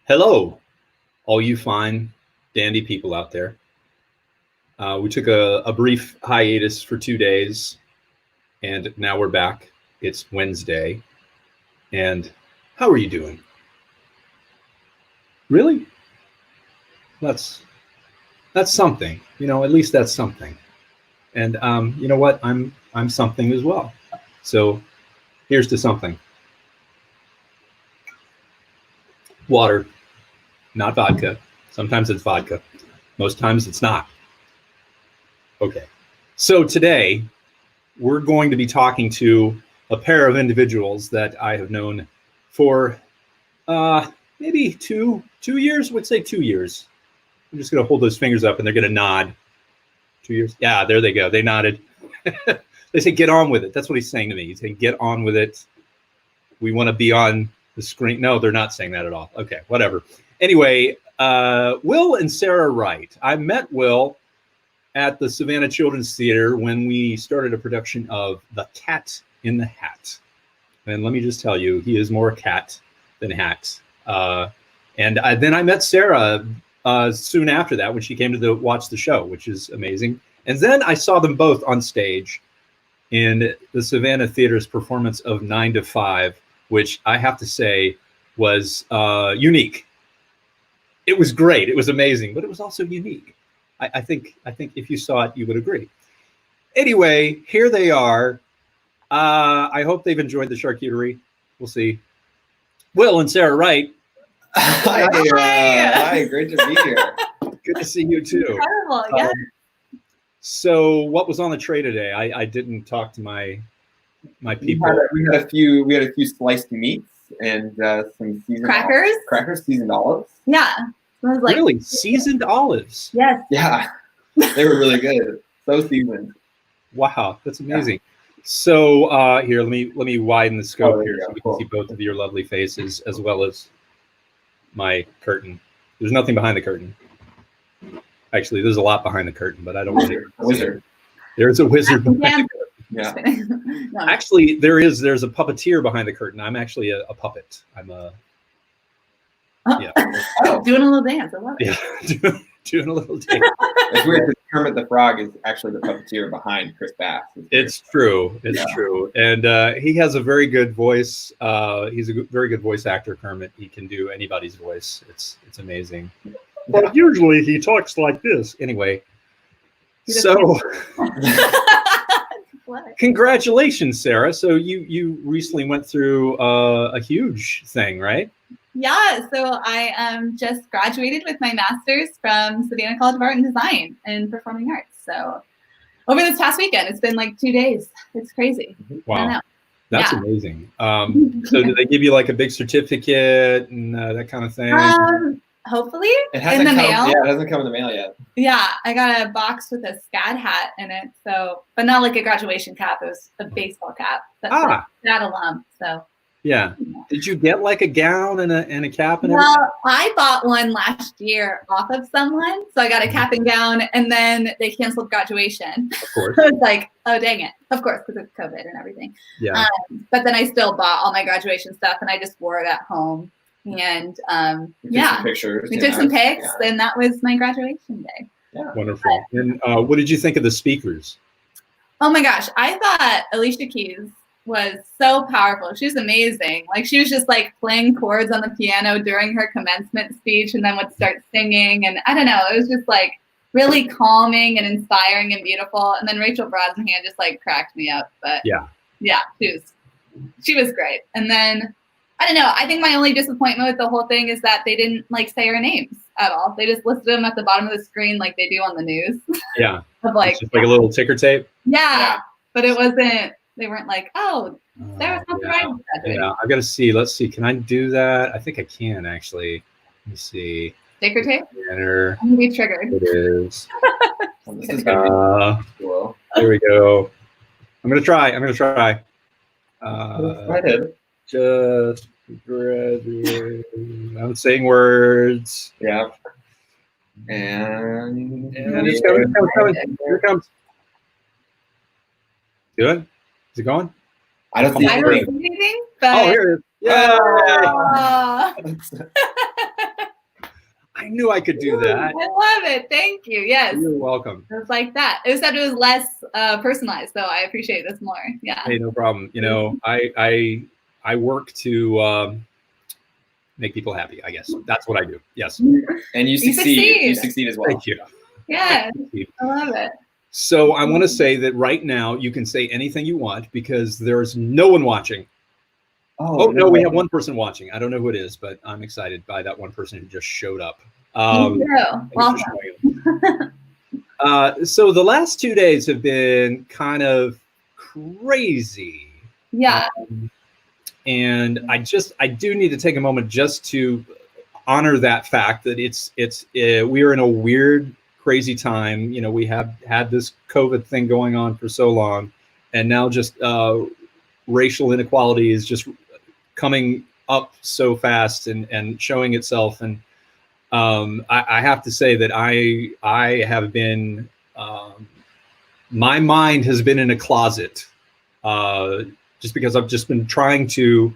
Hello, all you fine, dandy people out there. We took a brief hiatus for 2 days, and now we're back. It's Wednesday. And how are you doing? Really? That's something. At least that's something. And you know what? I'm something as well. So here's to something. Water, not vodka. Sometimes it's vodka. Most times it's not. Okay. So today we're going to be talking to a pair of individuals that I have known for maybe two years. Would say 2 years. I'm just going to hold those fingers up and they're going to nod. 2 years. Yeah, there they go. They nodded. They say, get on with it. That's what he's saying to me. He's saying, get on with it. We want to be on the screen. No, they're not saying that at all. Okay, whatever. Anyway, Will and Sarah Wright. I met Will at the Savannah Children's Theater when we started a production of The Cat in the Hat. And let me just tell you, he is more cat than hat. And then I met Sarah soon after that when she came to watch the show, which is amazing. And then I saw them both on stage in the Savannah Theater's performance of 9 to 5, which I have to say was unique. It was great. It was amazing, but it was also unique. I think if you saw it, you would agree. Anyway, here they are. I hope they've enjoyed the charcuterie. We'll see. Will and Sarah Wright. Hi. Hi, great to be here. Good to see you too. Incredible, yeah. So what was on the tray today? I didn't talk to my people. We had a few sliced meats and some seasoned Crackers? Crackers, seasoned olives. Yeah. It was like, Really? Seasoned olives? yes. Yeah, they were really good. So seasoned. Wow, that's amazing. Yeah. So here, let me widen the scope here so we can see both of your lovely faces as well as my curtain. There's nothing behind the curtain. Actually, there's a lot behind the curtain, but I don't want to. Wizard. There's a wizard behind the curtain. Yeah. No. Actually, there's a puppeteer behind the curtain. I'm actually a puppet. I'm a yeah. Doing a little dance. I love it. Yeah, doing a little dance. It's weird because Kermit the Frog is actually the puppeteer behind Chris Bass. It's true. It's true. And he has a very good voice. He's a very good voice actor, Kermit. He can do anybody's voice. It's amazing. But usually he talks like this. Anyway, so congratulations, Sarah. So you recently went through a huge thing, right? Yeah, so I just graduated with my master's from Savannah College of Art and Design in Performing Arts. So over this past weekend, it's been like 2 days. It's crazy. Wow. That's amazing. So did they give you like a big certificate and that kind of thing? Hopefully it hasn't in the come, mail. Yeah, it hasn't come in the mail yet. Yeah, I got a box with a SCAD hat in it. So, but not like a graduation cap. It was a baseball cap. That's a SCAD alum. So. Yeah. Did you get like a gown and a cap and everything? Well, I bought one last year off of someone. So I got a cap and gown and then they canceled graduation. Of course. I was like, oh, dang it. Of course, because of COVID and everything. Yeah. But then I still bought all my graduation stuff and I just wore it at home. And some pictures, we took some pics and that was my graduation day. Yeah. Wonderful. And what did you think of the speakers? Oh my gosh. I thought Alicia Keys was so powerful. She was amazing. Like she was just like playing chords on the piano during her commencement speech and then would start singing. And I don't know, it was just like really calming and inspiring and beautiful. And then Rachel Brosnahan just like cracked me up. But yeah, she was great. And then I don't know, I think my only disappointment with the whole thing is that they didn't like say our names at all. They just listed them at the bottom of the screen like they do on the news. Yeah. Of like, it's just like a little ticker tape. Yeah. But it wasn't. They weren't like, oh, Sarah's not the right. Yeah, I've got to see. Let's see. Can I do that? I think I can actually. Let me see. Sticker tape? Enter. I'm going to be triggered. It is. This is gonna be cool. There we go. I'm going to try. Just graduate. I'm saying words. Yeah. And it's coming. Here it comes. Good. Is it going? I don't see anything. But... Oh, here it is. Yeah. I knew I could do that. I love it. Thank you. Yes. You're welcome. It was like that. Except it was less personalized, so I appreciate this more. Yeah. Hey, no problem. You know, I work to make people happy, I guess. That's what I do. Yes. And you succeed. You succeed as well. Thank you. Yeah. I love it. So I want to say that right now you can say anything you want because there's no one watching. Oh, no, we have one person watching. I don't know who it is, but I'm excited by that one person who just showed up. Me too. Welcome. So the last 2 days have been kind of crazy. Yeah. And I do need to take a moment just to honor that fact that we are in a weird, crazy time. You know, we have had this COVID thing going on for so long, and now just racial inequality is just coming up so fast and showing itself. And I have to say that I have been, my mind has been in a closet just because I've just been trying to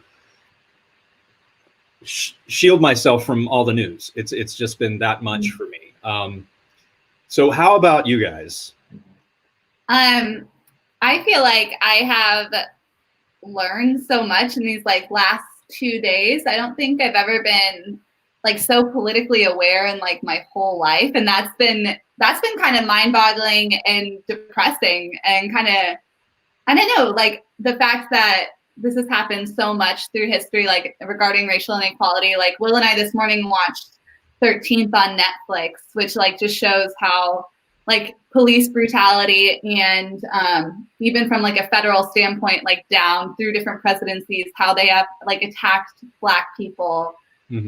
shield myself from all the news. It's just been that much for me. So how about you guys? I feel like I have learned so much in these like last 2 days. I don't think I've ever been like so politically aware in like my whole life, and that's been kind of mind-boggling and depressing, and kind of, I don't know, like the fact that this has happened so much through history, like regarding racial inequality. Like Will and I this morning watched 13th on Netflix, which like just shows how like police brutality and even from like a federal standpoint, like down through different presidencies, how they have like attacked Black people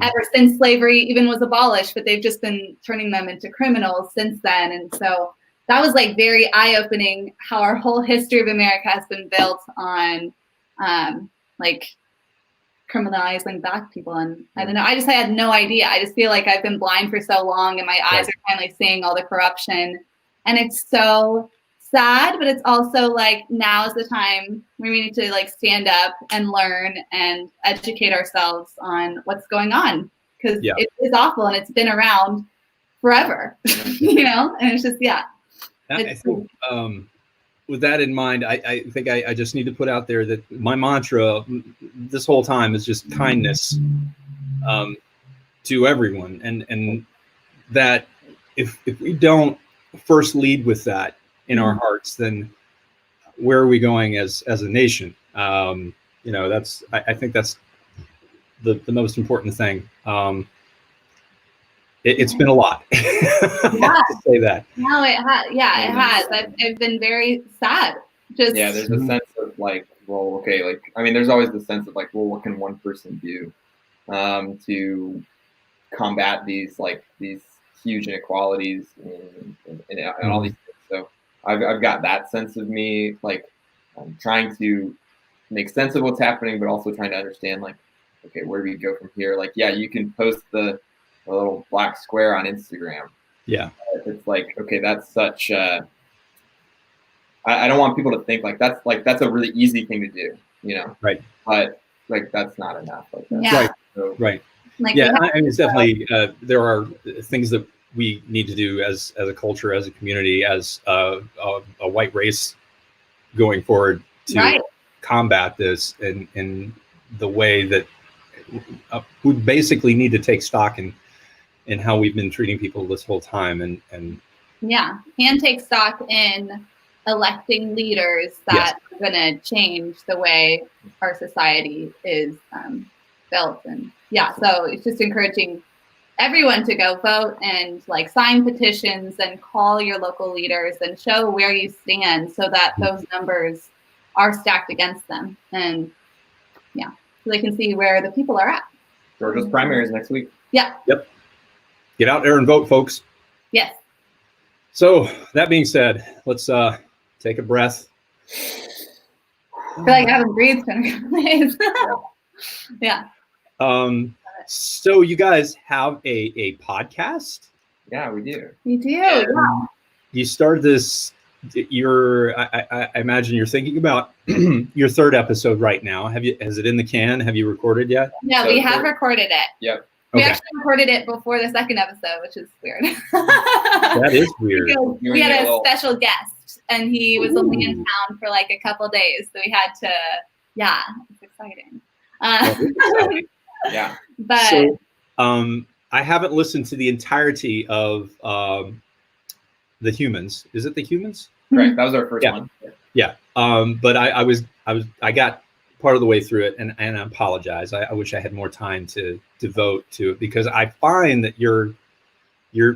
ever since slavery even was abolished, but they've just been turning them into criminals since then. And so that was like very eye-opening how our whole history of America has been built on like criminalizing Black people. And I don't know, I had no idea. I just feel like I've been blind for so long, and my eyes are finally seeing all the corruption. And it's so sad, but it's also like now's the time where we need to like stand up and learn and educate ourselves on what's going on, because it is awful and it's been around forever, you know. And it's just I think with that in mind, I think I just need to put out there that my mantra this whole time is just kindness to everyone, and that if we don't first lead with that in our hearts, then where are we going as a nation? You know, I think that's the most important thing. It's been a lot. I have to say that. No, it has. Yeah, it has. I've been very sad. Just there's a sense of like, well, okay, like I mean, there's always the sense of like, well, what can one person do to combat these huge inequalities and all these things. So I've got that sense of me, like I'm trying to make sense of what's happening, but also trying to understand like, okay, where do we go from here? Like, yeah, you can post the little black square on Instagram. Yeah. It's like, okay, that's such I don't want people to think that's a really easy thing to do, you know? Right. But like, that's not enough. Like that. Yeah. Right. So, right. like, Yeah. I mean, it's definitely, there are things that we need to do as a culture, as a community, as a white race going forward to combat this in the way that we basically need to take stock in how we've been treating people this whole time, and take stock in electing leaders that are going to change the way our society is built. And so it's just encouraging everyone to go vote and like sign petitions and call your local leaders and show where you stand, so that those numbers are stacked against them, and so they can see where the people are at. Georgia's primaries next week. Yeah. Yep. Get out there and vote, folks. Yes. So that being said, let's take a breath. I feel like I haven't breathed in a couple days. Yeah. So you guys have a podcast? Yeah, we do. We do. Yeah. You started this. I imagine you're thinking about your third episode right now. Has it in the can? Have you recorded yet? Yeah, we have recorded it. Yep. We Okay. actually recorded it before the second episode, which is weird. That is weird. Because we had a special guest, and he was only in town for like a couple days, so we had to. Yeah, it's exciting. That is exciting. Yeah. But So, I haven't listened to the entirety of The Humans. Is it The Humans? Right. That was our first Yeah. one. Yeah. But I got part of the way through it, and I apologize. I wish I had more time to devote to it, because I find that your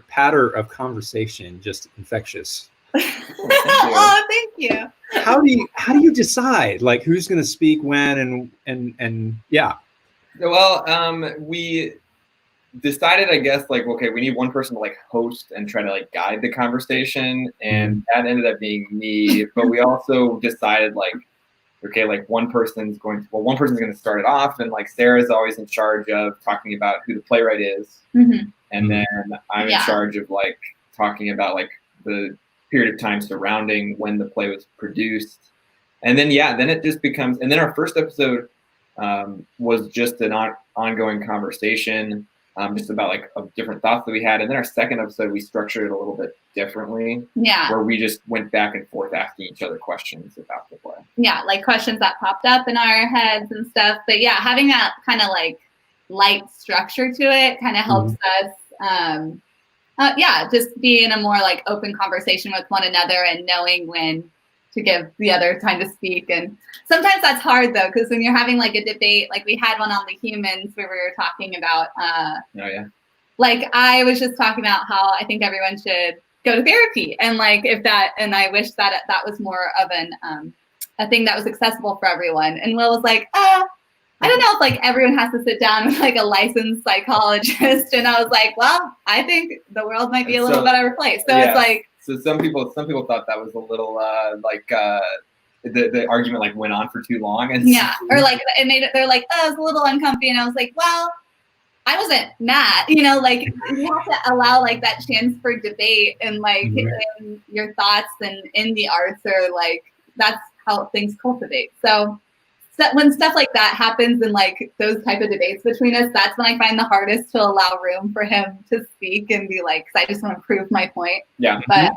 patter of conversation just infectious. oh, thank you. How do you decide like who's going to speak when and yeah? Well, we decided, I guess, like, okay, we need one person to like host and try to like guide the conversation, and that ended up being me. But we also decided like, okay, like one person's going to start it off, and like Sarah's always in charge of talking about who the playwright is, and then I'm in charge of like talking about like the period of time surrounding when the play was produced, and then then it just becomes. And then our first episode was just an ongoing conversation, just about like different thoughts that we had. And then our second episode, we structured it a little bit differently, where we just went back and forth asking each other questions about the play. Yeah, like questions that popped up in our heads and stuff. But yeah, having that kind of like light structure to it kind of helps us. Just be in a more like open conversation with one another and knowing when to give the other time to speak. And sometimes that's hard though, because when you're having like a debate, like we had one on The Humans where we were talking about like I was just talking about how I think everyone should go to therapy, and like and I wish that was more of a thing that was accessible for everyone. And Will was like, I don't know if like everyone has to sit down with like a licensed psychologist. And I was like, well, I think the world might be a little better place. So it's like, so some people thought that was a little the argument like went on for too long, and or like it made it. They're like, oh, it's a little uncomfy, and I was like, well, I wasn't mad, like you have to allow like that chance for debate and like in your thoughts and in the arts, or like that's how things cultivate. So when stuff like that happens and like those type of debates between us, that's when I find the hardest to allow room for him to speak and be like, because I just want to prove my point. Yeah. But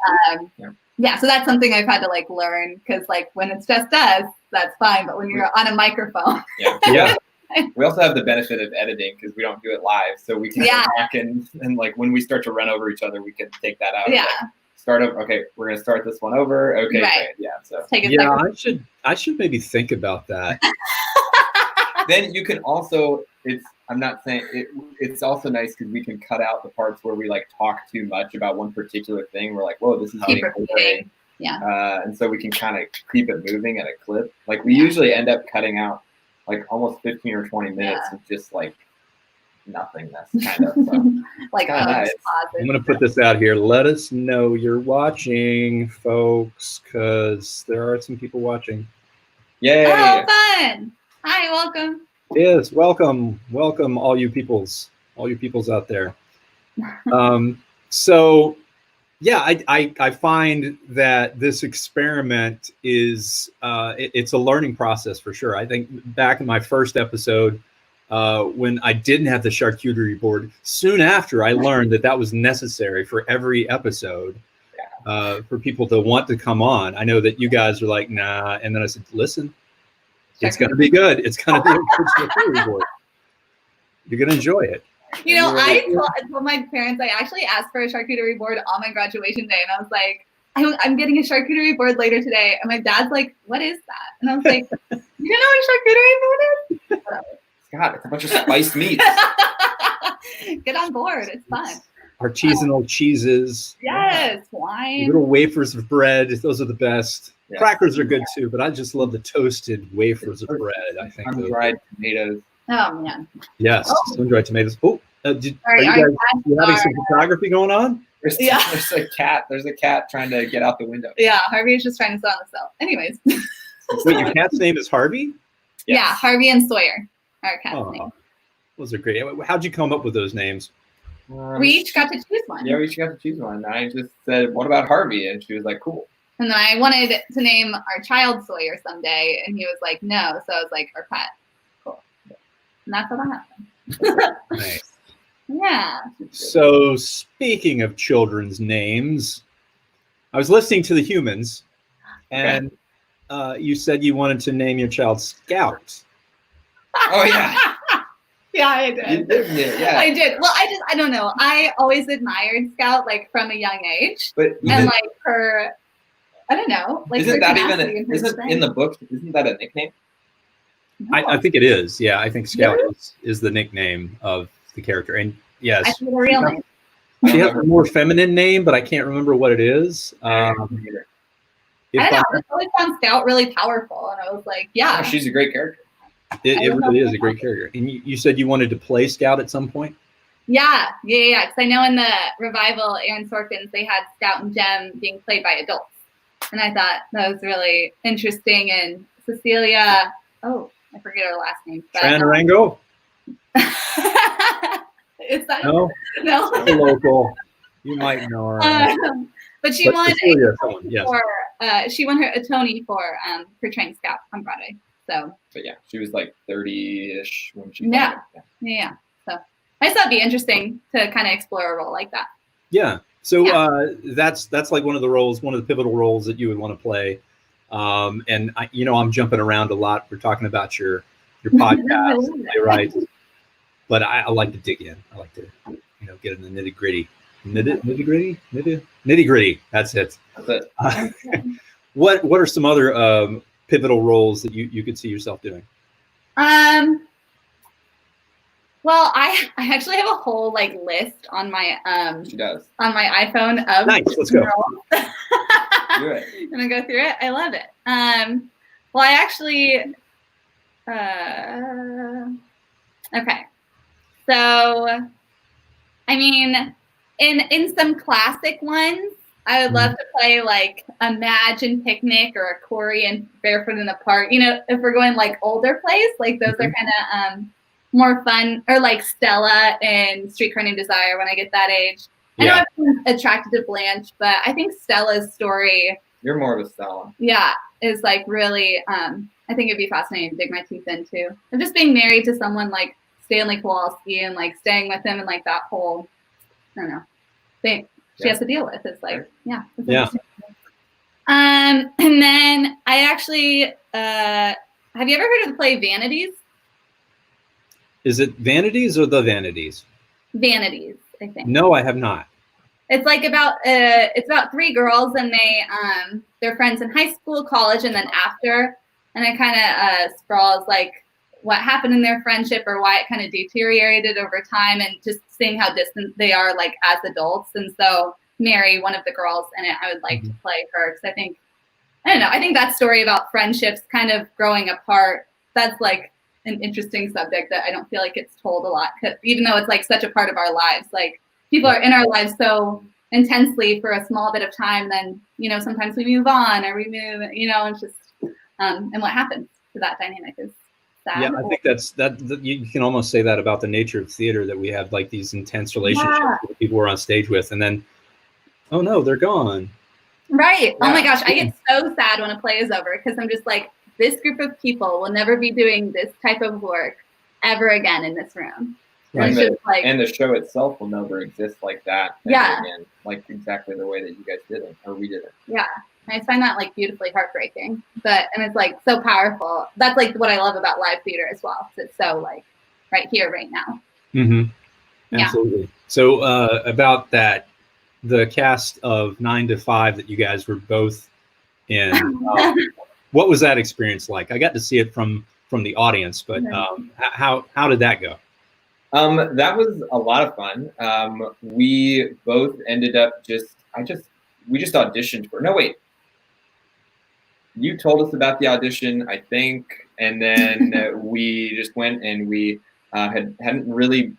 so that's something I've had to like learn, because like when it's just us, that's fine. But when you're on a microphone. We also have the benefit of editing because we don't do it live. So we can go back and like when we start to run over each other, we can take that out. Yeah. Like, start over. Okay, we're gonna start this one over. Okay, right. Great. Yeah. So I should maybe think about that. Then you can also. I'm not saying it's also nice because we can cut out the parts where we like talk too much about one particular thing. We're like, whoa, this is getting boring. And so we can kind of keep it moving at a clip. Like we usually end up cutting out like almost 15 or 20 minutes of just like nothingness, kind of. So. Like nice. I'm gonna put this out here. Let us know you're watching, folks, because there are some people watching. Yay! Oh, fun! Hi, welcome. Yes, welcome, all you peoples out there. So, yeah, I find that this experiment is it's a learning process for sure. I think back in my first episode, when I didn't have the charcuterie board, soon after I learned that was necessary for every episode for people to want to come on. I know that you guys are like, nah, and then I said, listen, it's going to be good. It's going to be a good charcuterie board. You're going to enjoy it. I told my parents, I actually asked for a charcuterie board on my graduation day, and I was like, I'm getting a charcuterie board later today. And my dad's like, what is that? And I was like, you don't know what a charcuterie board is? God, it's a bunch of spiced meats. Get on board. It's fun. Artisanal cheeses. Yes, wine. Little wafers of bread. Those are the best. Yeah. Crackers are good too, but I just love the toasted wafers of bread. I think sun-dried tomatoes. Oh man. Yes, sun-dried tomatoes. Oh, are you having some photography going on? There's a cat. There's a cat trying to get out the window. Yeah, Harvey is just trying to sit on the cell. Anyways. Wait, your cat's name is Harvey? Yes. Yeah, Harvey and Sawyer. Our cat's name. Those are great. How'd you come up with those names? We each got to choose one. Yeah, we each got to choose one. I just said, what about Harvey? And she was like, cool. And then I wanted to name our child Sawyer someday, and he was like, no. So I was like, our pet. Cool. And that's how that happened. Nice. Yeah. So speaking of children's names, I was listening to the humans, and you said you wanted to name your child Scout. Oh yeah. Yeah, I You did. did, yeah. I did. Well, I don't know. I always admired Scout like from a young age, But and even, like her, I don't know, like isn't her that tenacity even and her isn't in strength. the book? Isn't that a nickname? I think it is. Yeah, I think Scout Really? is the nickname of the character. And I yes, think the real name. she has a more feminine name, but I can't remember what it is. I don't know. I just always found Scout really powerful, and I was like, yeah, Oh, she's a great character. it really is a great character. And you said you wanted to play Scout at some point? yeah. Because I know in the revival, Aaron Sorkin's, they had Scout and Jem being played by adults, and I thought that was really interesting. And Cecilia, oh, I forget her last name. But, Tranarango? Is that No? no? A local. You might know her. But she won Cecilia, someone, yes. she won her a Tony for portraying Scout on Broadway. So But yeah, she was like 30-ish when she. Yeah. So I just thought it'd be interesting to kind of explore a role like that. Yeah. So that's like one of the roles, one of the pivotal roles that you would want to play. And I'm jumping around a lot. We're talking about your podcast, PlayWrights, but I like to dig in. I like to get in the nitty gritty. Nitty gritty. That's it. That's it. What are some other pivotal roles that you could see yourself doing? Well, I actually have a whole like list on my She does. on my iPhone of Nice. Let's go. Do it. I'm gonna go through it. I love it. Well, I actually okay. So I mean, in some classic ones, I would love to play like a Madge and Picnic or a Corey and Barefoot in the Park. If we're going like older plays, like those are kind of more fun, or like Stella and Streetcar Named Desire when I get that age. I know I'm attracted to Blanche, but I think Stella's story. You're more of a Stella. Yeah, is like really. I think it'd be fascinating to dig my teeth into. And just being married to someone like Stanley Kowalski and like staying with him and like that whole, I don't know, thing she has to deal with. It's like, yeah. And then I actually, have you ever heard of the play Vanities? Is it Vanities or The Vanities? Vanities, I think. No, I have not. It's like about three girls, and they're friends in high school, college, and then after, and it kind of sprawls like what happened in their friendship or why it kind of deteriorated over time, and just seeing how distant they are like as adults. And so Mary, one of the girls in it, I would like to play her, because I think that story about friendships kind of growing apart, that's like an interesting subject that I don't feel like it's told a lot, even though it's like such a part of our lives. Like people are in our lives so intensely for a small bit of time, then sometimes we move on, or we move, and just and what happens to that dynamic is sad. Yeah, I think that you can almost say that about the nature of theater, that we have like these intense relationships with the people we're on stage with, and then, oh no, they're gone. Right. Yeah. Oh my gosh, I get so sad when a play is over, because I'm just like, this group of people will never be doing this type of work ever again in this room. Right. And the show itself will never exist like that. Again, like exactly the way that you guys did it, or we did it. Yeah. I find that like beautifully heartbreaking, and it's like so powerful. That's like what I love about live theater as well. It's so like right here, right now. Mm-hmm. Absolutely. Yeah. So about that, the cast of 9 to 5 that you guys were both in, what was that experience like? I got to see it from the audience, but how did that go? That was a lot of fun. We both ended up we just auditioned for. No, wait. You told us about the audition, I think, and then we just went, and we weren't really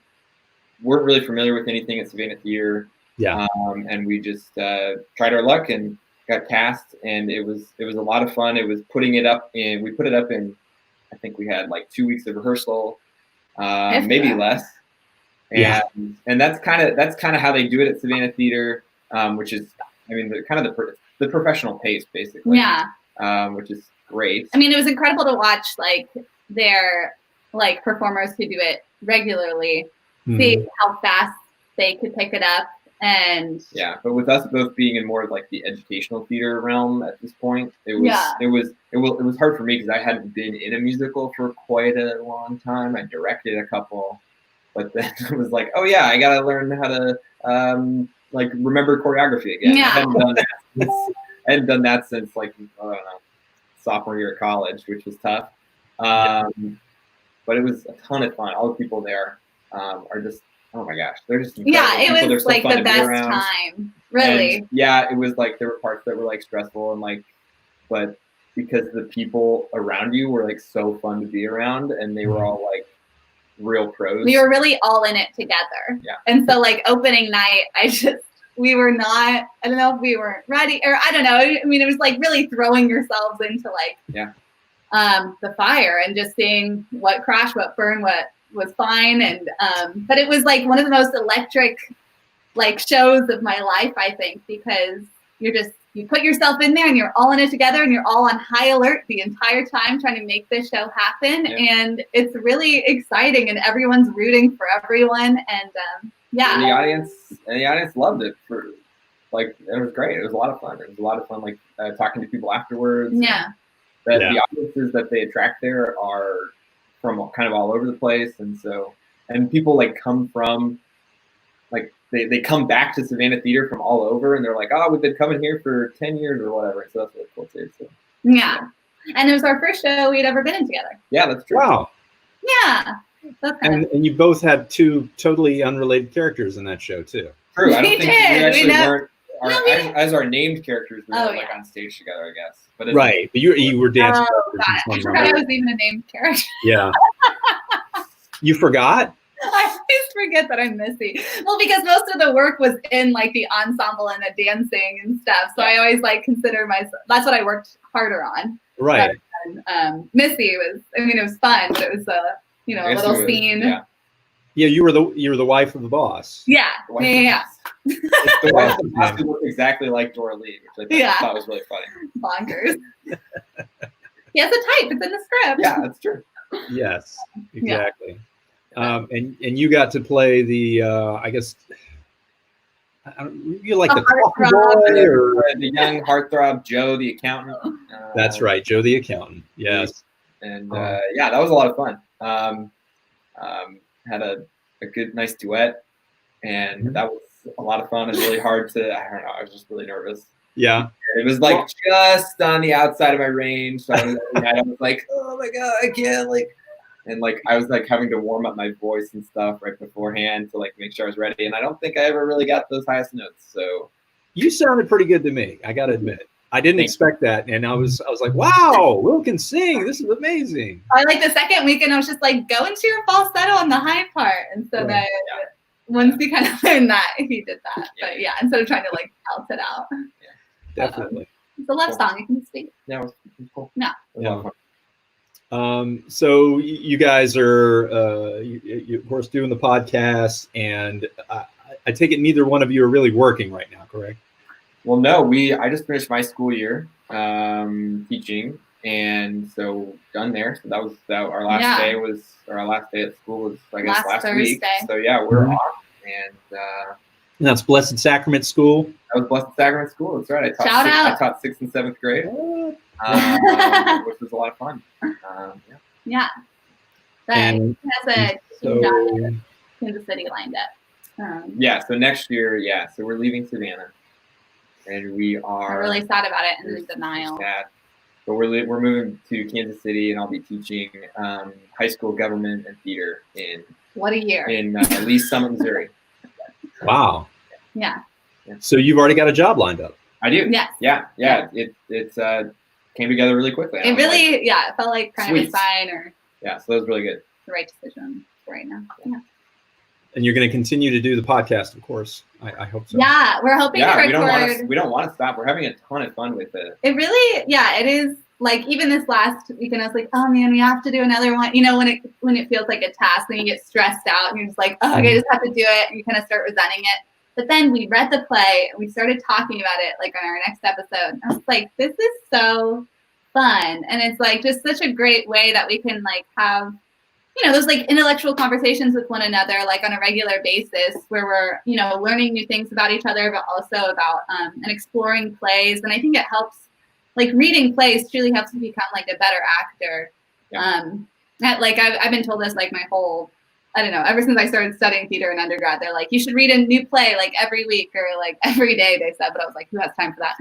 familiar with anything at Savannah Theater. Yeah. And we just tried our luck and got cast, and it was a lot of fun. It was we put it up in, I think we had like 2 weeks of rehearsal, maybe less. And that's kind of how they do it at Savannah Theater, which is, I mean, the professional pace, basically. Yeah. Which is great. I mean, it was incredible to watch like their like performers who do it regularly, see how fast they could pick it up. And yeah, but with us both being in more of like the educational theater realm at this point, it was hard for me because I hadn't been in a musical for quite a long time. I directed a couple, but then it was like, oh yeah, I gotta learn how to like remember choreography again. Yeah. I hadn't done that since like I don't know, sophomore year of college, which was tough. But it was a ton of fun. All the people there are just, oh my gosh, they're just incredible. Yeah, it people. was like the best time, really. And yeah, it was like there were parts that were like stressful and like, but because the people around you were like so fun to be around, and they were all like real pros. We were really all in it together. Yeah. And so like opening night, we were not, I don't know if we weren't ready, or I don't know. I mean, it was like really throwing yourselves into like the fire and just seeing what crashed, what burned, what was fine. And but it was like one of the most electric like shows of my life, I think, because you put yourself in there and you're all in it together and you're all on high alert the entire time trying to make this show happen. Yeah. And it's really exciting and everyone's rooting for everyone. And And the audience loved it. For like, it was great. It was a lot of fun. It was a lot of fun, like talking to people afterwards. Yeah. The audiences that they attract there are from kind of all over the place, and people like come from like they come back to Savannah Theater from all over, and they're like, oh, we've been coming here for 10 years or whatever. So that's really cool too. So yeah. And it was our first show we'd ever been in together. Yeah, that's true. Wow. Yeah. And you both had two totally unrelated characters in that show too. True. I don't think we actually weren't. As our named characters, we were like on stage together, I guess. But you were dancing. I forgot I was even a named character. Yeah. You forgot? I always forget that I'm Missy. Well, because most of the work was in like the ensemble and the dancing and stuff. So I always like consider myself, that's what I worked harder on. Right. And, Missy was, I mean, it was fun, but it was a little scene. Yeah, you were the wife of the boss. Yeah. The wife of the boss who looked exactly like Dora Lee, which I thought was really funny. Bonkers. He has a type. It's in the script. Yeah, that's true. Yes, exactly. And you got to play the I guess you like the coffee boy or the young heartthrob Joe the accountant. That's right, Joe the accountant. Yes. And that was a lot of fun. Had a good nice duet, and that was a lot of fun and really hard to, I don't know, I was just really nervous. Yeah. It was like just on the outside of my range. So I was like, oh my God, I can't and like I was like having to warm up my voice and stuff right beforehand to like make sure I was ready. And I don't think I ever really got those highest notes. So you sounded pretty good to me, I gotta admit. I didn't expect that, and I was like, wow, Will can sing. This is amazing. I like the second weekend, I was just like, go into your falsetto on the high part. And so then once we kind of learned that, he did that. But instead of trying to like belt it out. Yeah, definitely. It's a love song. You can speak. Yeah, it was cool. Yeah. So you guys are, you of course, doing the podcast, and I take it neither one of you are really working right now, correct? Well, no, I just finished my school year teaching, and so done there. So that was our last day our last day at school was I guess last week. So we're off, and that's Blessed Sacrament School. That was Blessed Sacrament School. That's right. I taught 6th and 7th grade, which was a lot of fun. And has a job in Kansas City lined up. So next year, so we're leaving Savannah. And we are really sad about it and in denial. Sad. But we're moving to Kansas City, and I'll be teaching high school government and theater in Lee Summit, Missouri. Wow. Yeah. So you've already got a job lined up. I do. Yes. Yeah. It's came together really quickly. It really, it felt like kind of a sign or. Yeah. So that was really good. The right decision right now. Yeah. And you're going to continue to do the podcast, of course. I hope so. Yeah, we're hoping to record. We don't want to stop. We're having a ton of fun with it. It really, it is. Like even this last weekend, I was like, oh man, we have to do another one. You know, when it feels like a task, and you get stressed out, and you're just like, oh, okay, I just have to do it, and you kind of start resenting it. But then we read the play, and we started talking about it, like on our next episode. I was like, this is so fun, and it's like just such a great way that we can like have those like intellectual conversations with one another, like on a regular basis, where we're, learning new things about each other, but also about and exploring plays. And I think it helps, like reading plays truly helps you become like a better actor. Yeah. Like I've been told this like my whole, I don't know, ever since I started studying theater in undergrad, they're like, you should read a new play like every week or like every day, they said, but I was like, who has time for that?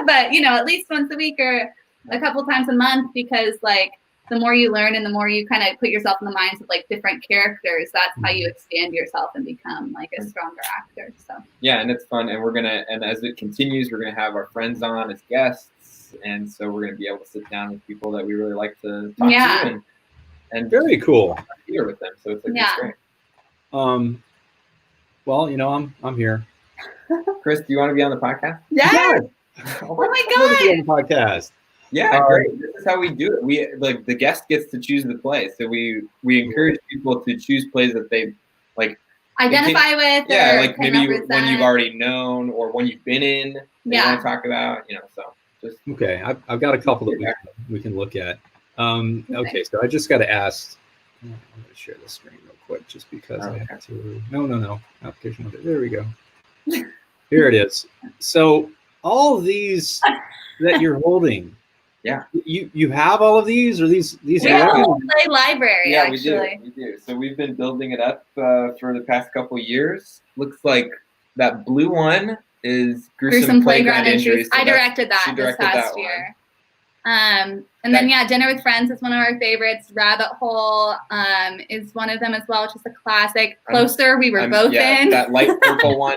But, at least once a week or a couple times a month, because like the more you learn and the more you kind of put yourself in the minds of like different characters, that's how you expand yourself and become like a stronger actor. So yeah, and it's fun. And as it continues, we're going to have our friends on as guests. And so we're going to be able to sit down with people that we really like to talk to and very cool here with them. So it's like, it's great. Well, I'm here. Chris, do you want to be on the podcast? Yes. Oh my God. Be on the podcast. Yeah, great. This is how we do it. We like the guest gets to choose the play. So we encourage people to choose plays that they like identify with. Yeah, or like maybe represent. one you've already known or one you've been in that you want to talk about, so just okay. I've got a couple that we can look at. Okay, so I just got to ask. I'm going to share the screen real quick just because I have to. No. Application. There we go. Here it is. So all of these that you're holding. Yeah. You have all of these, or these Yeah, are play library. Yeah, actually. we do. So we've been building it up for the past couple years. Looks like that blue one is gruesome playground injuries. So I directed that this past year. And then Dinner with Friends is one of our favorites. Rabbit Hole is one of them as well, which is a classic. Closer, we were both in. That light purple one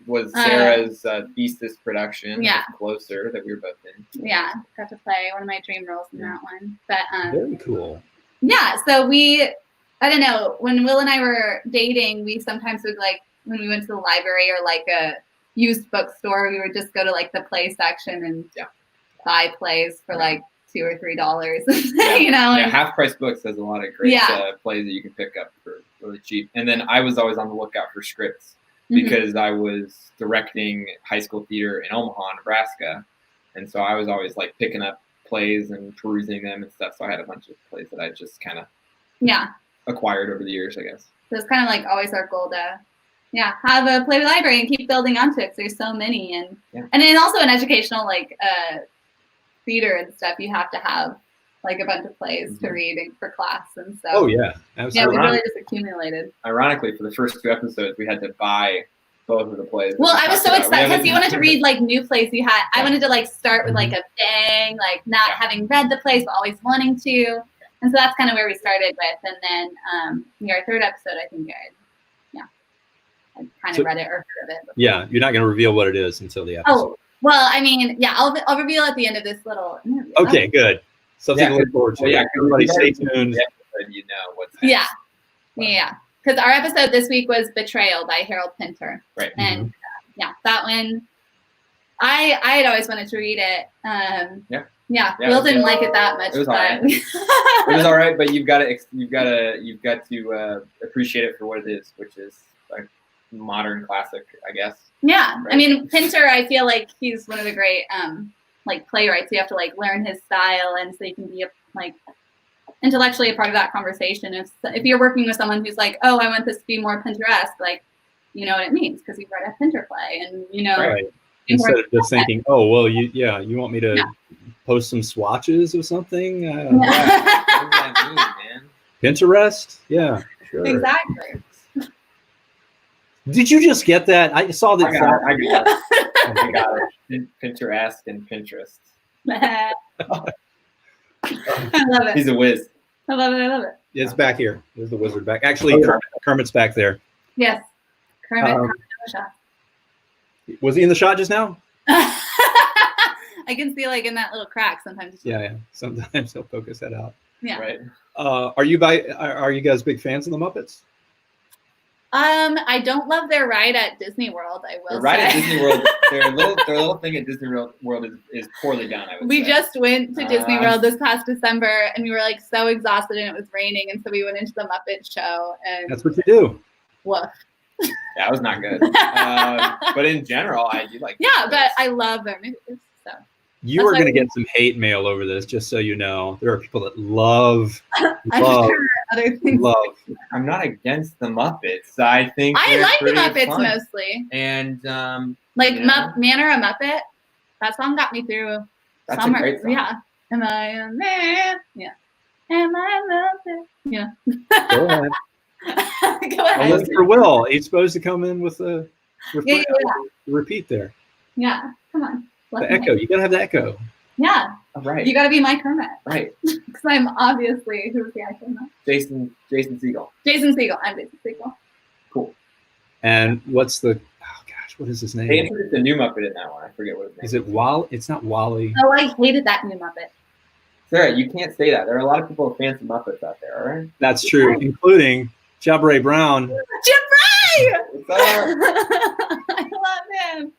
was Sarah's thesis production. Yeah. Closer, that we were both in. Yeah, got to play one of my dream roles in that one. But very cool. Yeah, so I don't know, when Will and I were dating, we sometimes would like, when we went to the library or like a used bookstore, we would just go to like the play section and buy plays for like $2 or $3. Yeah, Half Price Books has a lot of great plays that you can pick up for really cheap. And then I was always on the lookout for scripts because I was directing high school theater in Omaha, Nebraska, and so I was always like picking up plays and perusing them and stuff. So I had a bunch of plays that I just kind of acquired over the years, I guess. So it's kind of like always our goal to have a play library and keep building onto it, because there's so many, and then also an educational like theater and stuff, you have to have like a bunch of plays to read for class, and so absolutely. Yeah, we really just accumulated. Ironically, for the first 2 episodes, we had to buy both of the plays. Well, I was so excited because you wanted to read like new plays you had. I wanted to like start with like a bang, like not having read the plays but always wanting to, and so that's kind of where we started with. And then our 3rd episode, I think I kind of read it or heard of it before. Yeah, you're not going to reveal what it is until the episode. Oh, well, I mean, I'll reveal at the end of this little interview. Okay, good. Something to look forward to. Yeah, everybody stay tuned. You know what's next. Yeah. Because our episode this week was Betrayal by Harold Pinter. Right. And that one, I had always wanted to read it. Will didn't like it that much. It was all right. It was all right, but you've got to appreciate it for what it is, which is like modern classic, I guess. Yeah, right? I mean, Pinter, I feel like he's one of the great like playwrights. You have to like learn his style, and so you can be like intellectually a part of that conversation. If you're working with someone who's like, oh, I want this to be more Pinteresque, like, you know what it means because you've read a Pinter play, and right. Instead of just thinking, oh, well, you want me to post some swatches or something? What does that mean, man? Pinterest? Yeah, sure. Exactly. Did you just get that? I saw that. I got it. Pinterest and Pinterest. I love it. He's a whiz. I love it. It's back here. There's the wizard back. Actually, Kermit's back there. Yes. Kermit. Was he in the shot just now? I can see like in that little crack sometimes. Yeah. Sometimes he'll focus that out. Yeah. Right. Are you guys big fans of the Muppets? I don't love their ride at Disney World. I will say. The ride at Disney World, their little thing at Disney World is poorly done. I would We say. just went to Disney World this past December, and we were like so exhausted, and it was raining, and so we went into the Muppet show. And that's what you do. Woof. Yeah, it was not good. But in general, I do like. Yeah, but I love their movies. So you are going to get some hate mail over this, just so you know. There are people that love. I'm sure other things. Love. I'm not against the Muppets. I think I they're like the pretty Muppets fun. mostly. And Like yeah. Man or a Muppet. That song got me through That's summer. a great song. Yeah. Am I a man? Yeah. Am I a Muppet? Yeah. Go ahead. Go ahead. Mr. Will, he's supposed to come in with a Yeah. repeat there. Yeah. Come on. Let The me echo. hear. You gotta have the echo. Yeah. All right. You got to be my Kermit. Right. Because I'm obviously, who's the actor now? Jason Segel. Jason Segel. I'm Jason Segel. Cool. And what's the? Oh gosh, what is his They name? introduced a new Muppet in that one. I forget what his name Is it Wally? It's not Wally. Oh, I hated that new Muppet. Sarah, you can't say that. There are a lot of people with fancy Muppets out there, all right? That's true, including Jabray Brown. Jabray! What's up? I love him.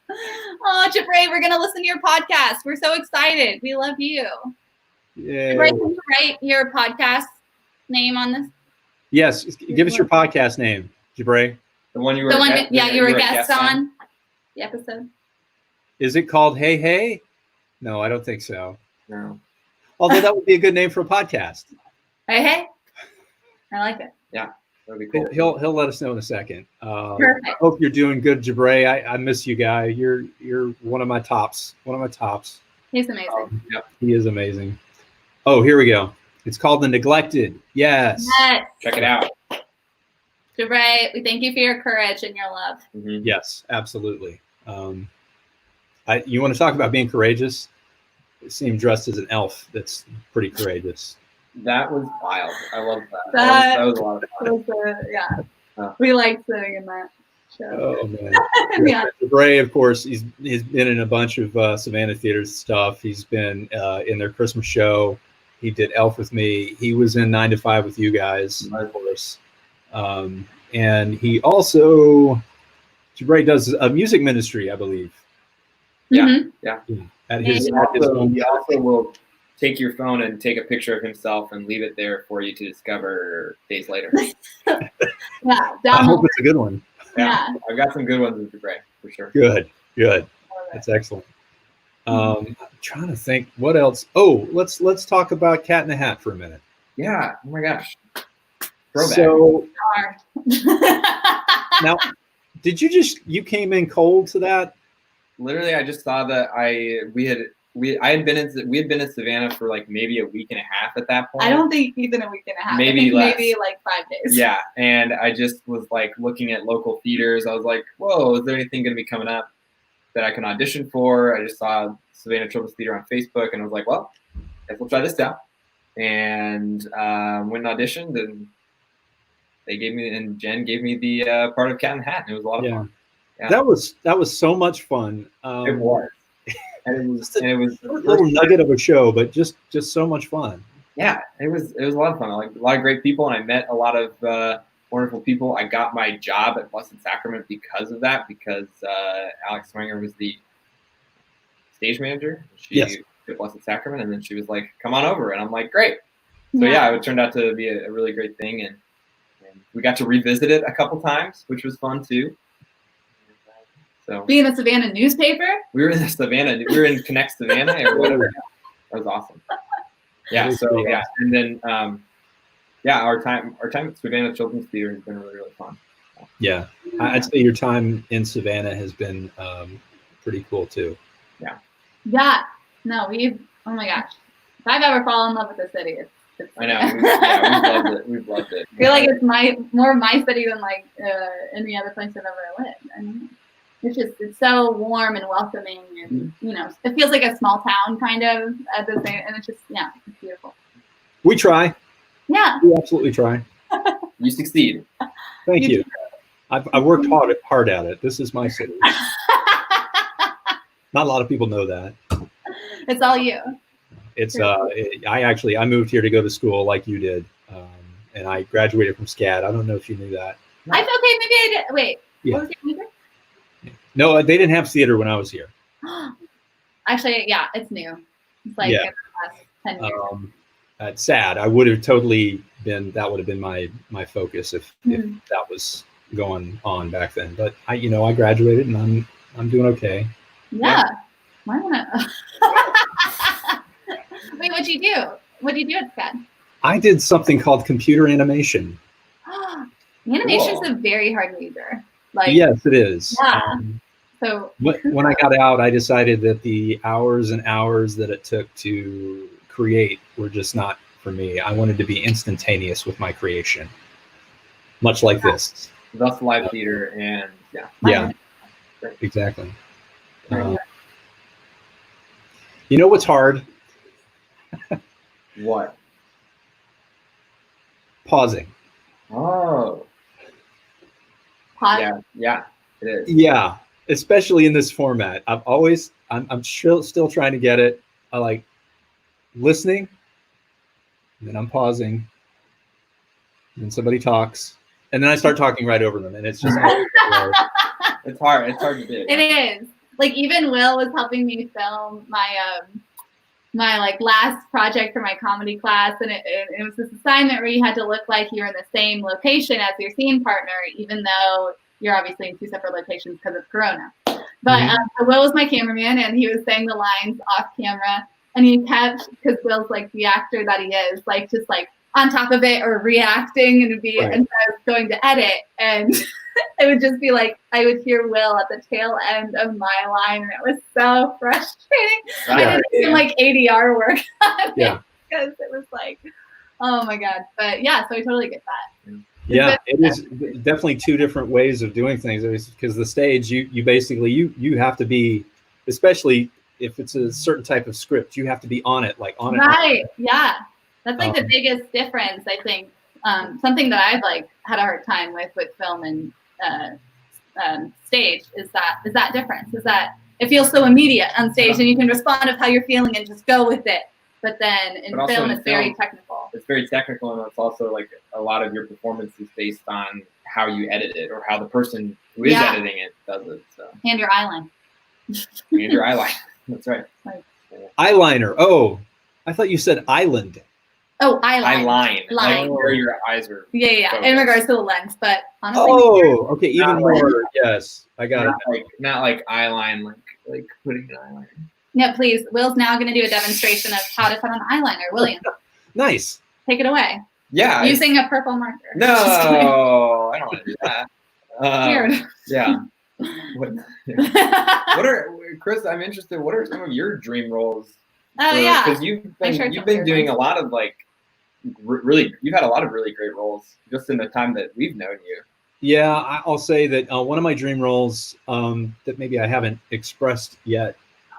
Oh, Jabray, we're going to listen to your podcast. We're so excited. We love you. Yeah. Jabray, can you write your podcast name on this? Yes. Give us your podcast name, Jabray. The one you were The one, a yeah, you were a guest on the episode. Is it called Hey Hey? No, I don't think so. No. Although that would be a good name for a podcast. Hey, hey. I like it. Yeah, that would be cool. He'll let us know in a second. I Perfect. hope you're doing good, Jabray. I miss you, guy. You're one of my tops. One of my tops. He's amazing. Yep. He is amazing. Oh, here we go. It's called The Neglected. Yes. Yes. Check it out. Jabray, we thank you for your courage and your love. Mm-hmm. Yes, absolutely. You want to talk about being courageous? You seem dressed as an elf. That's pretty courageous. That was wild. I love that. That was a lot of fun. Yeah. We like sitting in that show. Oh man. Yeah. Bray, of course, he's been in a bunch of Savannah Theater stuff. He's been in their Christmas show. He did Elf with me. He was in 9 to 5 with you guys, of course. And he also, Bray does a music ministry, I believe. Yeah, Mm-hmm. yeah. At He his also home. will take your phone and take a picture of himself and leave it there for you to discover days later. Yeah. I hope it's a good one. Yeah. I've got some good ones with Bray for sure. Good. That's excellent. I'm trying to think what else. Oh, let's talk about Cat in the Hat for a minute. Yeah. Oh my gosh. Throwback. So now, did you came in cold to that? Literally, I just saw that we had been in Savannah for like maybe a week and a half at that point. I don't think even a week and a half. Maybe less. Maybe like 5 days. Yeah, and I just was like looking at local theaters. I was like, whoa, is there anything going to be coming up that I can audition for? I just saw Savannah Children's Theater on Facebook, and I was like, well, I guess we'll try this out. And went and auditioned, and Jen gave me the part of Cat in the Hat, and it was a lot of fun. Yeah. That was so much fun. It was. And it was a little nugget of a show, but just so much fun. Yeah, it was a lot of fun. Like a lot of great people, and I met a lot of wonderful people. I got my job at Blessed Sacrament because of that, because Alex Swanger was the stage manager. She at Blessed Sacrament, and then she was like, "Come on over," and I'm like, "Great." So yeah, it turned out to be a really great thing, and we got to revisit it a couple times, which was fun too. So being a Savannah newspaper. We were in Savannah. We were in Connect Savannah or whatever. That was awesome. Yeah. So yeah, and then our time at Savannah Children's Theater has been really, really fun. Yeah, I'd say your time in Savannah has been pretty cool too. Yeah. Yeah. No, oh my gosh. If I've ever fallen in love with the city, it's I know. We've loved it. We've loved it. I feel like it's more my city than like any other place I've ever lived. I mean, it's so warm and welcoming, and it feels like a small town kind of at the same, and it's just it's beautiful. We try. Yeah. We absolutely try. You succeed. Thank you. I've worked hard at it. This is my city. Not a lot of people know that. It's all you. It's I moved here to go to school like you did, and I graduated from SCAD. I don't know if you knew that. Okay, maybe I did. Wait. Yeah. What was your major? No, they didn't have theater when I was here. Actually, yeah, it's new. It's like in the last 10 years. It's sad. I would have totally been. That would have been my focus if that was going on back then. But I graduated and I'm doing okay. Yeah. Why not? Wait, what'd you do? What'd you do at SCAD? I did something called computer animation. Animation's Cool. a very hard major. Like, Yes, it is. yeah. So When I got out, I decided that the hours and hours that it took to create were just not for me. I wanted to be instantaneous with my creation, much like this. Thus live theater and yeah. Yeah, Great. exactly. You know what's hard? What? Pausing. Oh. pause. Yeah, it is. Yeah, especially in this format. I'm still trying to get it. I like listening, and then I'm pausing, and then somebody talks, and then I start talking right over them, and it's just It's hard. It's hard to do. It is. Like, even Will was helping me film my my like last project for my comedy class, and it was this assignment where you had to look like you're in the same location as your scene partner, even though you're obviously in two separate locations because of Corona. But so Will was my cameraman, and he was saying the lines off camera, and he kept, because Will's like the actor that he is, like just like on top of it or reacting, and it'd be, Right. and so I was going to edit, and it would just be like I would hear Will at the tail end of my line, and it was so frustrating. I Yeah. did some like ADR work on it Yeah. because it was like, oh my god. But yeah, so I totally get that. Yeah, it is definitely two different ways of doing things. Because the stage, you basically you have to be, especially if it's a certain type of script, you have to be on it, like on it. Right. Yeah. That's like the Um, biggest difference, I think. Something that I've like had a hard time with film and stage is that difference. Is that it feels so immediate on stage, and you can respond to how you're feeling and just go with it. But then in But also film, in it's very film, technical. It's very technical, and it's also like a lot of your performance is based on how you edit it or how the person who is Yeah. editing it does it. So And your eyeline. and your eyeliner. That's right. Eyeliner. Oh, I thought you said island. Oh, eyeline. Eye Line. like where your eyes are. Yeah. focused. In regards to the lens, but honestly, Oh, okay, even Not like- more. Yes, I got it. Not like eyeline, like putting an eyeliner. yeah, please. Will's now going to do a demonstration of how to put on eyeliner. William, Nice. take it away. Yeah. Using a purple marker. No, I don't want to do that. Weird. Yeah. What are Chris? I'm interested. What are some of your dream roles? Oh yeah. Because you've I shared been some weird doing ones. a lot of like really. You've had a lot of really great roles just in the time that we've known you. Yeah, I'll say that one of my dream roles that maybe I haven't expressed yet,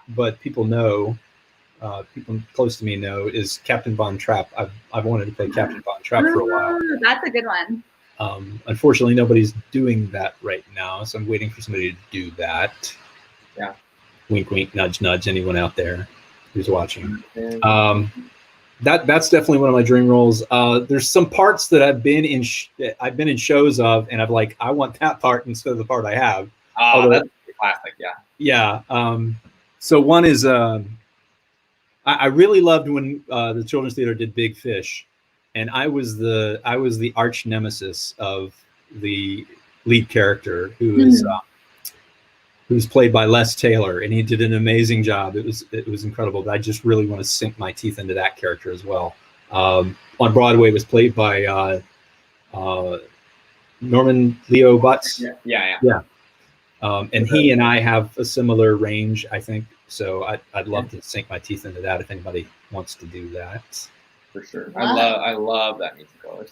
but people know, people close to me know, is Captain Von Trapp. I've wanted to play Captain Von Trapp for a while. Ooh, that's a good one. Unfortunately, nobody's doing that right now, so I'm waiting for somebody to do that. Yeah. Wink, wink, nudge, nudge. Anyone out there who's watching? And That's definitely one of my dream roles. There's some parts that I've been in shows of, and I want that part instead of the part I have. that's classic. Yeah. Yeah. So one is I really loved when the Children's Theater did Big Fish, and I was the arch nemesis of the lead character, who's played by Les Taylor, and he did an amazing job. It was incredible. But I just really want to sink my teeth into that character as well. On Broadway, it was played by Norman Leo Butts. Yeah. And he and I have a similar range, I think. So I'd love to sink my teeth into that if anybody wants to do that. For sure. Wow. I love that musical.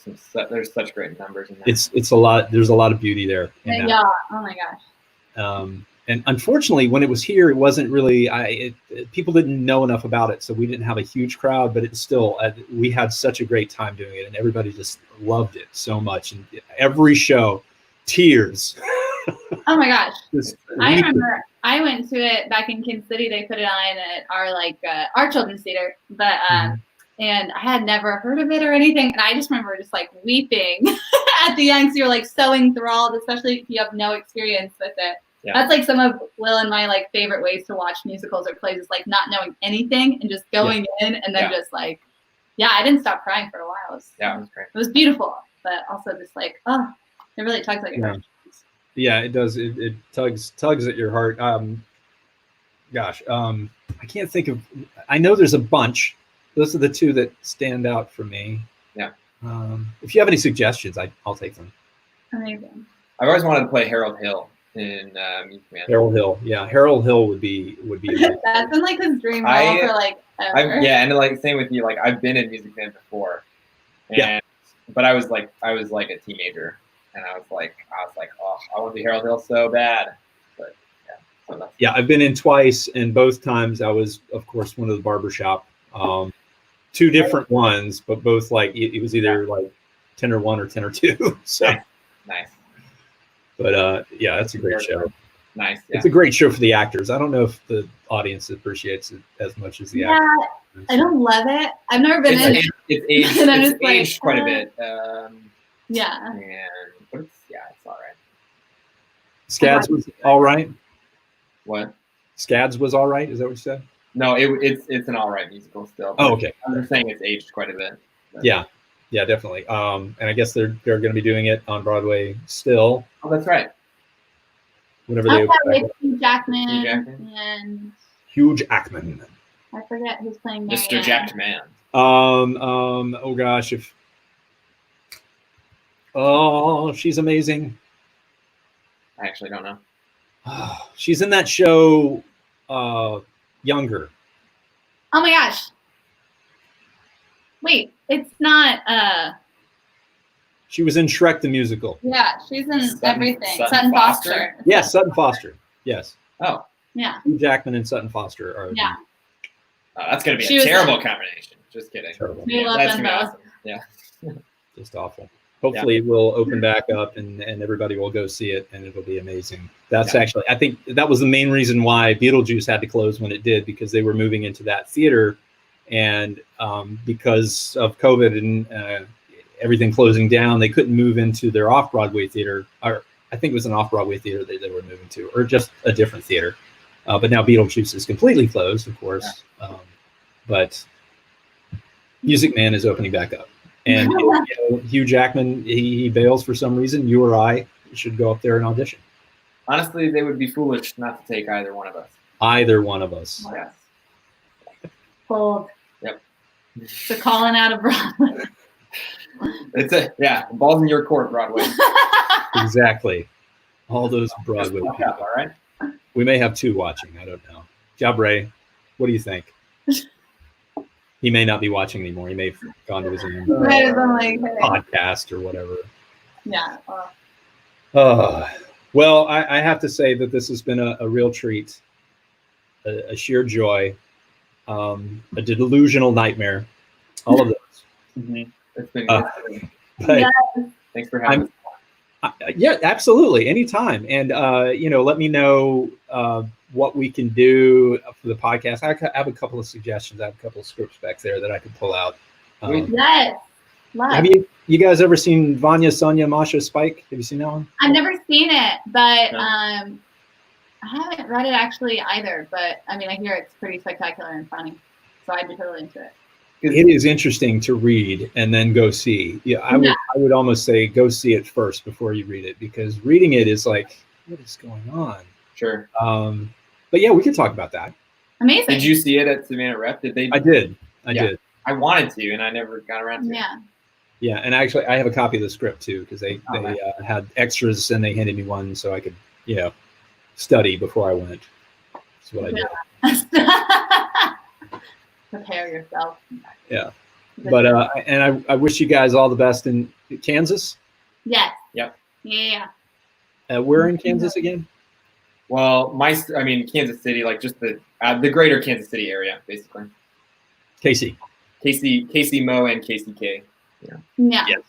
There's such great numbers in that. It's a lot. There's a lot of beauty there. In that. Yeah. Oh my gosh. And unfortunately, when it was here, it wasn't really. People didn't know enough about it, so we didn't have a huge crowd. But it's still, we had such a great time doing it, and everybody just loved it so much. And every show, tears. Oh my gosh. Just I weeping. remember I went to it back in Kansas City. They put it on at our children's theater, but and I had never heard of it or anything, and I just remember just like weeping at the end because you're like so enthralled, especially if you have no experience with it. Yeah. That's like some of Will and my like favorite ways to watch musicals or plays is like not knowing anything and just going in and then just like, I didn't stop crying for a while. It was great. was beautiful, but also just like, it really tugs at your heart. Yeah, it does. It tugs at your heart. I can't think of. I know there's a bunch. Those are the two that stand out for me. If you have any suggestions, I'll take them. Amazing. I've always wanted to play Harold Hill in Music Man. Harold Hill, yeah, Harold Hill would be amazing. That's been like his dream role for like ever. Yeah, and like same with you. Like I've been in Music Man before, and but I was like a teenager, and I was like, oh, I want to be Harold Hill so bad. But yeah, so yeah, I've been in twice, and both times I was, of course, one of the barbershop. 2 different ones, but both like it was either like tenor 1 or tenor 2. So nice. But yeah, that's a great show. Nice. Yeah. It's a great show for the actors. I don't know if the audience appreciates it as much as the actors. I don't love it. I've never been in it. It's aged, And I'm it's just like, aged quite a bit. Yeah. But it's all right. Scads was all right. What? Scads was all right. Is that what you said? No, it's an all right musical still. Oh, okay. I'm just saying it's aged quite a bit. But. Yeah, definitely. And I guess they're going to be doing it on Broadway still. Oh, that's right. Whenever they open back up. Hugh Jackman and Hugh Jackman. I forget who's playing Mr. Jackman. Oh gosh, she's amazing. I actually don't know. She's in that show, Younger. Oh my gosh. Wait, it's not She was in Shrek the Musical. yeah, she's in everything. Sutton Foster. Yes, Sutton Foster. Yes. Oh. Yeah. Hugh Jackman and Sutton Foster are. Yeah. Oh, that's gonna be She a was terrible combination. Just kidding. Terrible. We love that's them gonna be both. awesome. Yeah. Just awful. Hopefully it will open back up and everybody will go see it and it'll be amazing. That's actually, I think that was the main reason why Beetlejuice had to close when it did, because they were moving into that theater, and because of COVID and everything closing down, they couldn't move into their off-Broadway theater, or I think it was an off-Broadway theater that they were moving to, or just a different theater. But now Beetlejuice is completely closed, of course. But Music Man is opening back up. And Hugh Jackman, he bails for some reason. You or I should go up there and audition. Honestly, they would be foolish not to take either one of us. Either one of us. Yes. Bold. Yep. The calling out of Broadway. Ball's in your court, Broadway. Exactly. All those Broadway people. All right. We may have 2 watching. I don't know. Jabre, what do you think? He may not be watching anymore. He may have gone to his own podcast or whatever. Yeah. Well, I have to say that this has been a real treat, a sheer joy, a delusional nightmare, all of those. Mm-hmm. It's been thanks for having us. Yeah, absolutely. Anytime. And, let me know what we can do for the podcast. I have a couple of suggestions. I have a couple of scripts back there that I could pull out. Yes. Love. Have you guys ever seen Vanya, Sonia, Masha, Spike? Have you seen that one? I've never seen it, but No. I haven't read it actually either. But I mean, I hear it's pretty spectacular and funny, so I'd be totally into it. It is interesting to read and then go see. Yeah, I would almost say go see it first before you read it, because reading it is like, what is going on? Sure. But yeah, we could talk about that. Amazing. Did you see it at Savannah Rep? Did they? I did. I did. I wanted to, and I never got around to it. Yeah. Yeah, and actually, I have a copy of the script too, because they had extras and they handed me one so I could, study before I went. That's what I did. Prepare yourself. Yeah, but I wish you guys all the best in Kansas. Yes. Yep. Yeah. Where in Kansas again? Well, Kansas City, like just the greater Kansas City area, basically. KC, Mo, and KCK. Yeah. Yes,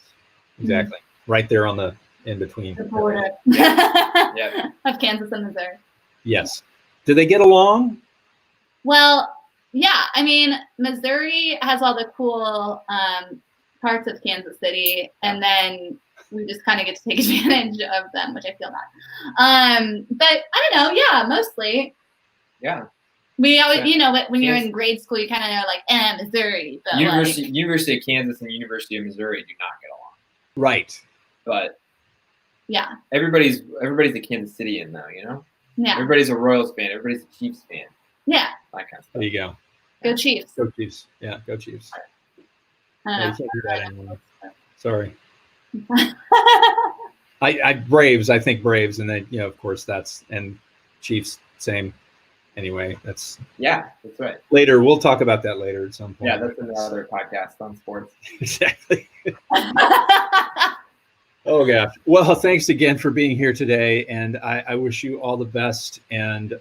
exactly. Right there on the in between. The border. Yeah. Of Kansas and Missouri. Yes. Do they get along? Well, yeah. I mean, Missouri has all the cool parts of Kansas City, and then we just kind of get to take advantage of them, which I feel bad. But I don't know. Yeah, mostly. Yeah. We always, when you're in grade school, you kind of know like, Missouri. But University of Kansas and University of Missouri do not get along. Right. But yeah, everybody's a Kansas City though, Yeah. Everybody's a Royals fan. Everybody's a Chiefs fan. Yeah. That kind of stuff. There you go. Go Chiefs. Go Chiefs. Yeah, go Chiefs. I don't know. You can't do that anymore. Sorry. I Braves. I think Braves, and then of course and Chiefs. Same. Anyway, that's that's right. later. We'll talk about that later at some point. Yeah, that's another podcast on sports. Exactly. Oh gosh. Well, thanks again for being here today, and I wish you all the best, and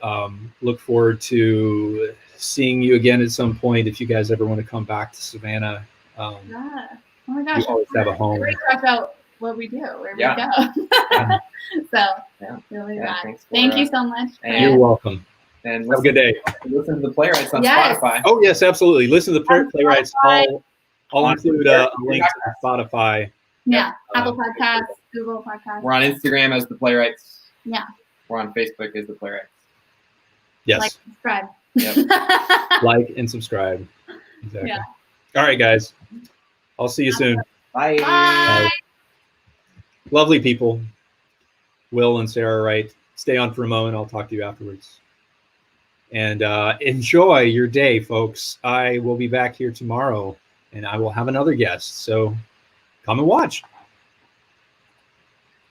look forward to seeing you again at some point if you guys ever want to come back to Savannah. Yeah. Oh my gosh. You always have a home. We talk about what we do, where we go. So really rad. Thank you so much. You're welcome. And have a good day. Listen to the PlayWrights on Spotify. Oh yes, absolutely. Listen to the PlayWrights. I'll include a link to Spotify. Yeah, Apple Podcasts, Google Podcasts. We're on Instagram as the PlayWrights. Yeah. We're on Facebook as the PlayWrights. Yes. Like, subscribe. Yep. Like and subscribe. Exactly. Yeah. All right, guys. I'll see you soon. Bye. Bye. Lovely people. Will and Sarah Wright. Stay on for a moment. I'll talk to you afterwards. And enjoy your day, folks. I will be back here tomorrow, and I will have another guest. So come and watch.